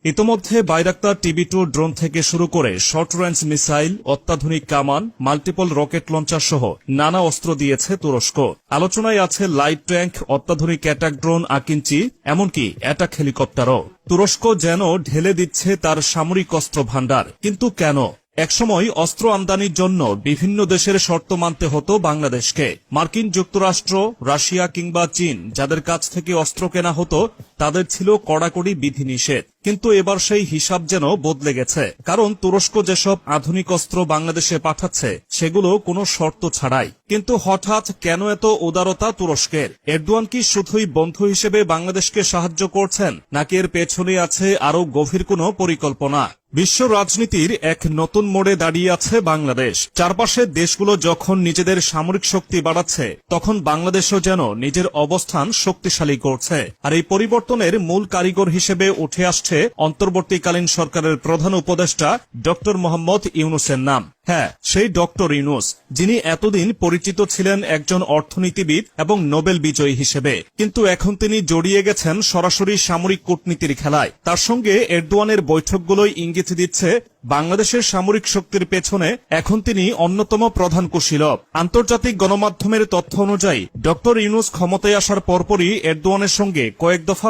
ইতোমধ্যে Bayraktar TB2 drone থেকে শুরু করে শর্ট রেঞ্জ মিসাইল, অত্যাধুনিক কামান, মাল্টিপল রকেট লঞ্চার সহ নানা অস্ত্র দিয়েছে তুরস্ক। আলোচনায় আছে লাইট ট্যাঙ্ক, অত্যাধুনিক অ্যাটাক ড্রোন আকিঞ্চি, এমনকি অ্যাটাক হেলিকপ্টারও। তুরস্ক যেন ঢেলে দিচ্ছে তার সামরিক অস্ত্র ভাণ্ডার। কিন্তু কেন? একসময় অস্ত্র আমদানির জন্য বিভিন্ন দেশের শর্ত মানতে হতো বাংলাদেশকে। মার্কিন যুক্তরাষ্ট্র, রাশিয়া কিংবা চীন যাদের কাছ থেকে অস্ত্র কেনা হতো তাদের ছিল কড়াকড়ি বিধিনিষেধ। কিন্তু এবার সেই হিসাব যেন বদলে গেছে, কারণ তুরস্ক যেসব আধুনিক অস্ত্র বাংলাদেশে পাঠাচ্ছে সেগুলো কোনো শর্ত ছাড়াই। কিন্তু হঠাৎ কেন এত উদারতা তুরস্কের? এরদোয়ান কি শুধুই বন্ধু হিসেবে বাংলাদেশকে সাহায্য করছেন, নাকি এর পেছনে আছে আরো গভীর কোনো পরিকল্পনা? বিশ্ব রাজনীতির এক নতুন মোড়ে দাঁড়িয়ে আছে বাংলাদেশ। চারপাশের দেশগুলো যখন নিজেদের সামরিক শক্তি বাড়াচ্ছে, তখন বাংলাদেশও যেন নিজের অবস্থান শক্তিশালী করছে। আর এই পরিবর্তনের মূল কারিগর হিসেবে উঠে আসছে অন্তর্বর্তীকালীন সরকারের প্রধান উপদেষ্টা ডক্টর মোহাম্মদ ইউনূসের নাম। হ্যাঁ, সেই ডক্টর ইউনূস, যিনি এতদিন পরিচিত ছিলেন একজন অর্থনীতিবিদ এবং নোবেল বিজয়ী হিসেবে, কিন্তু এখন তিনি জড়িয়ে গেছেন সরাসরি সামরিক কূটনীতির খেলায়। তার সঙ্গে এরদোয়ানের বৈঠকগুলোই ইঙ্গিত দিচ্ছে বাংলাদেশের সামরিক শক্তির পেছনে এখন তিনি অন্যতম প্রধান কুশীলব। আন্তর্জাতিক গণমাধ্যমের তথ্য অনুযায়ী ডক্টর ইউনূস ক্ষমতায় আসার পরপরই এরদোয়ানের সঙ্গে কয়েক দফা